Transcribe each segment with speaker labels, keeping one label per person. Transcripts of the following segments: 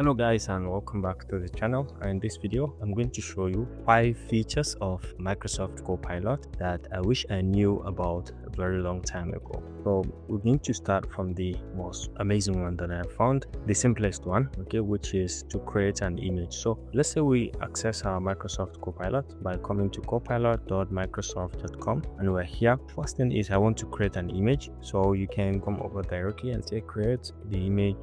Speaker 1: Hello guys, and welcome back to the channel. And in this video I'm going to show you 5 features of Microsoft Copilot that I wish I knew about a very long time ago. So we're going to start from the most amazing one that I found, the simplest one, okay, which is to create an image. So let's say we access our Microsoft Copilot by coming to copilot.microsoft.com, and we're here. First thing is I want to create an image, so you can come over directly and say create the image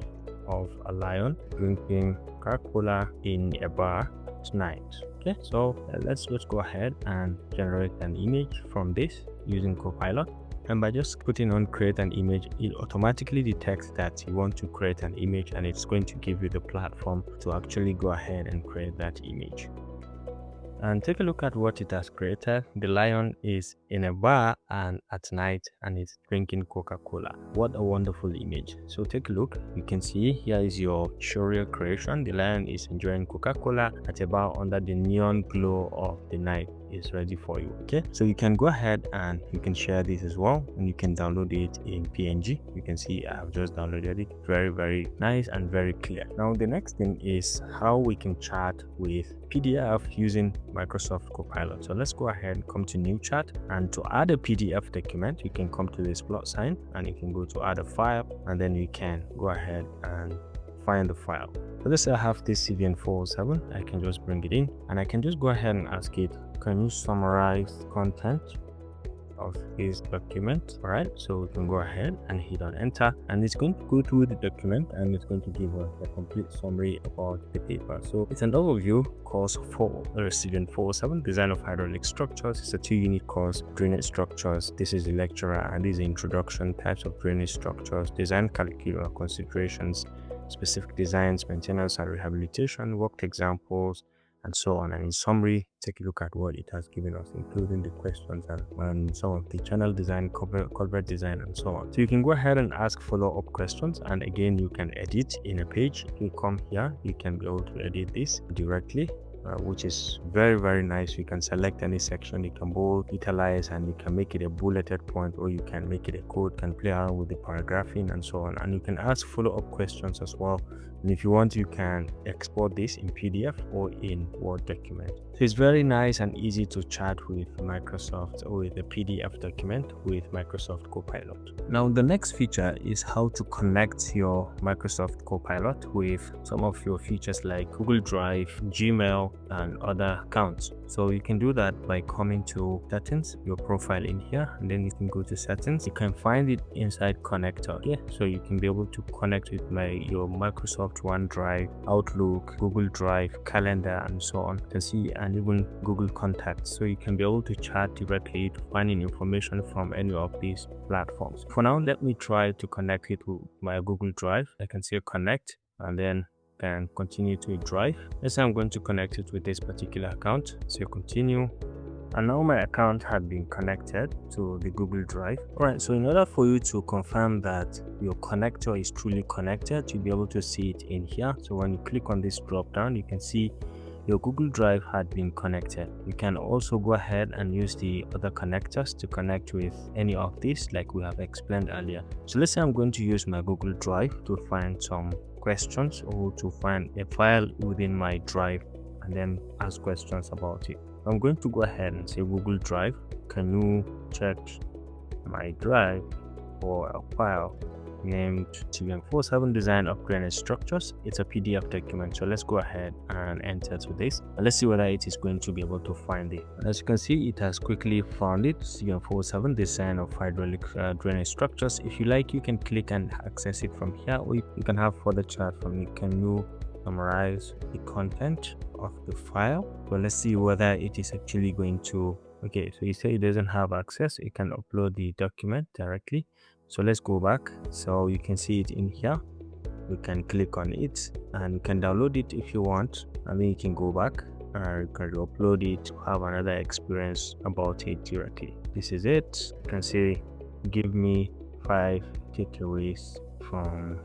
Speaker 1: of a lion drinking Coca-Cola in a bar tonight. Okay, so let's just go ahead and generate an image from this using Copilot. And by just putting on create an image, it automatically detects that you want to create an image, and it's going to give you the platform to actually go ahead and create that image. And take a look at what it has created. The lion is in a bar and at night, and it's drinking Coca-Cola. What a wonderful image. So take a look. You can see here is your showreel creation. The lion is enjoying Coca-Cola at a bar under the neon glow of the night. Is ready for you. Okay, so you can go ahead and you can share this as well, and you can download it in PNG. You can see I have just downloaded it. Very nice and very clear. Now the next thing is how we can chat with PDF using Microsoft Copilot. So let's go ahead and come to new chat, and to add a PDF document you can come to this plus sign and you can go to add a file, and then you can go ahead and find the file. So let's say I have this CVN 407. I can just bring it in and I can just go ahead and ask it, can you summarize content of this document? All right, so we can go ahead and hit on enter, and it's going to go through the document and it's going to give us a complete summary about the paper. So it's an overview course for CVN 407, design of hydraulic structures. It's a 2-unit course, drainage structures. This is the lecturer, and this is introduction, types of drainage structures, design curricular considerations, specific designs, maintenance and rehabilitation, worked examples, and so on. And in summary, take a look at what it has given us, including the questions and some of the channel design, culvert design, and so on. So you can go ahead and ask follow-up questions, and again you can edit in a page. You come here, you can be able to edit this directly, which is very nice. You can select any section, you can bold, italize, and you can make it a bulleted point, or you can make it a code, can play around with the paragraphing and so on. And you can ask follow-up questions as well, and if you want you can export this in PDF or in Word document. So it's very nice and easy to chat with Microsoft or with a PDF document with Microsoft Copilot. Now the next feature is how to connect your Microsoft Copilot with some of your features like Google Drive, Gmail, and other accounts. So you can do that by coming to settings, your profile in here, and then you can go to settings. You can find it inside connector. Okay, so you can be able to connect with your Microsoft OneDrive, Outlook, Google Drive, Calendar, and so on. You can see, and even Google Contacts. So you can be able to chat directly to finding information from any of these platforms. For now, let me try to connect it with my Google Drive. I can say connect, and then can continue to drive. Let's say I'm going to connect it with this particular account. So continue, and now my account had been connected to the Google Drive. All right, so in order for you to confirm that your connector is truly connected, you'll be able to see it in here. So when you click on this drop down, you can see your Google Drive had been connected. You can also go ahead and use the other connectors to connect with any of these, like we have explained earlier. So let's say I'm going to use my Google Drive to find some questions, or to find a file within my drive and then ask questions about it. I'm going to go ahead and say Google Drive, can you check my drive for a file named CVN47 design of drainage structures. It's a PDF document. So let's go ahead and enter to this, and let's see whether it is going to be able to find it. And as you can see, it has quickly found it, CVN47 design of hydraulic drainage structures. If you like, you can click and access it from here, or you can have further chat from it. Can you summarize the content of the file? Well, let's see whether it is actually going to. Okay, so you say it doesn't have access. You can upload the document directly. So let's go back. So you can see it in here. You can click on it and you can download it if you want, and then you can go back and you can upload it to have another experience about it directly. This is it. You can say give me 5 takeaways from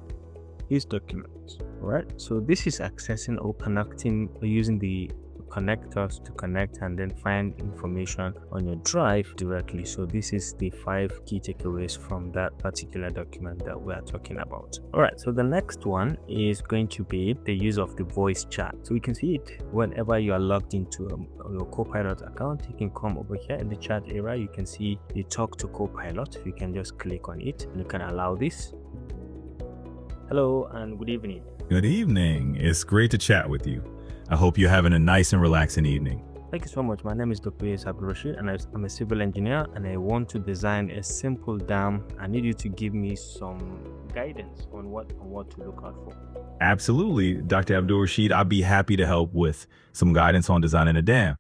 Speaker 1: this document. All right, so this is accessing or connecting or using the connectors to connect and then find information on your drive directly. So this is the 5 key takeaways from that particular document that we are talking about. All right, so the next one is going to be the use of the voice chat. So we can see it whenever you are logged into your Copilot account. You can come over here in the chat area. You can see the talk to Copilot. You can just click on it and you can allow this. Hello and good evening.
Speaker 2: Good evening. It's great to chat with you. I hope you're having a nice and relaxing evening.
Speaker 1: Thank you so much. My name is Dr. Rashid and I'm a civil engineer and I want to design a simple dam. I need you to give me some guidance on what to look out for.
Speaker 2: Absolutely, Dr. Abdul Rashid. I'd be happy to help with some guidance on designing a dam.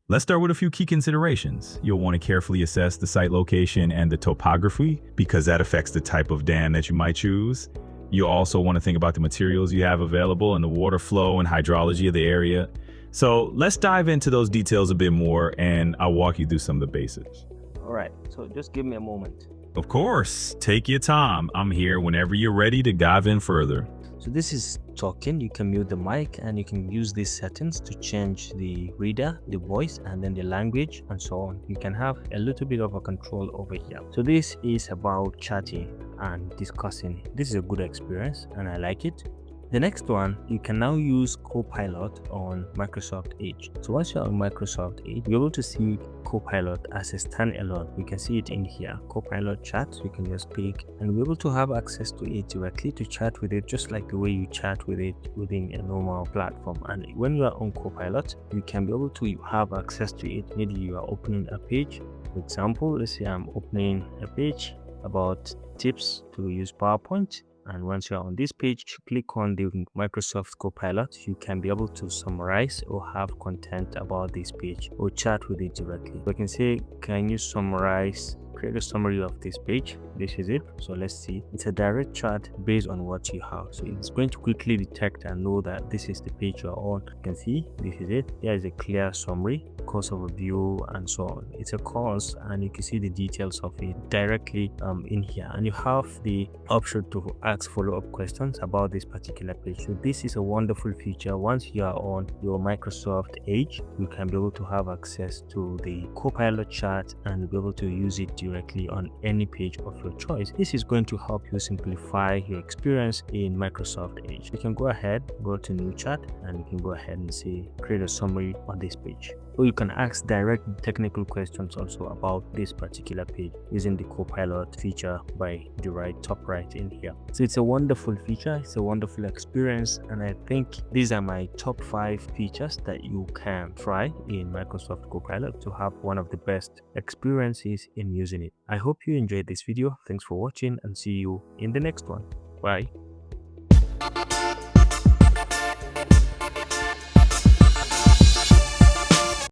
Speaker 2: Let's start with a few key considerations. You'll want to carefully assess the site location and the topography because that affects the type of dam that you might choose. You also want to think about the materials you have available and the water flow and hydrology of the area. So let's dive into those details a bit more and I'll walk you through some of the basics.
Speaker 1: All right, so just give me a moment.
Speaker 2: Of course, take your time. I'm here whenever you're ready to dive in further.
Speaker 1: So this is talking. You can mute the mic and you can use these settings to change the reader, the voice, and then the language and so on. You can have a little bit of a control over here. So this is about chatting and discussing. This is a good experience and I like it. The next one, you can now use Copilot on Microsoft Edge. So once you're on Microsoft Edge, you're able to see Copilot as a standalone. You can see it in here, Copilot chat. You can just click and we're able to have access to it directly to chat with it, just like the way you chat with it within a normal platform. And when you are on Copilot, you can be able to have access to it. Maybe you are opening a page. For example, let's say I'm opening a page about tips to use PowerPoint. And once you're on this page, click on the Microsoft Copilot. You can be able to summarize or have content about this page or chat with it directly. So I can say, can you summarize, create a summary of this page? This is it. So let's see. It's a direct chat based on what you have. So it's going to quickly detect and know that this is the page you're on. You can see this is it. There is a clear summary, course overview, and so on. It's a course and you can see the details of it directly in here. And you have the option to ask follow-up questions about this particular page. So this is a wonderful feature. Once you are on your Microsoft Edge, you can be able to have access to the Copilot chat and be able to use it directly on any page of your choice. This is going to help you simplify your experience in Microsoft Edge. You can go ahead, go to new chat, and you can go ahead and say create a summary on this page. Or you can ask direct technical questions also about this particular page using the Copilot feature by the top right in here. So it's a wonderful feature, it's a wonderful experience, and I think these are my top 5 features that you can try in Microsoft Copilot to have one of the best experiences in using it. I hope you enjoyed this video. Thanks for watching and see you in the next one. Bye.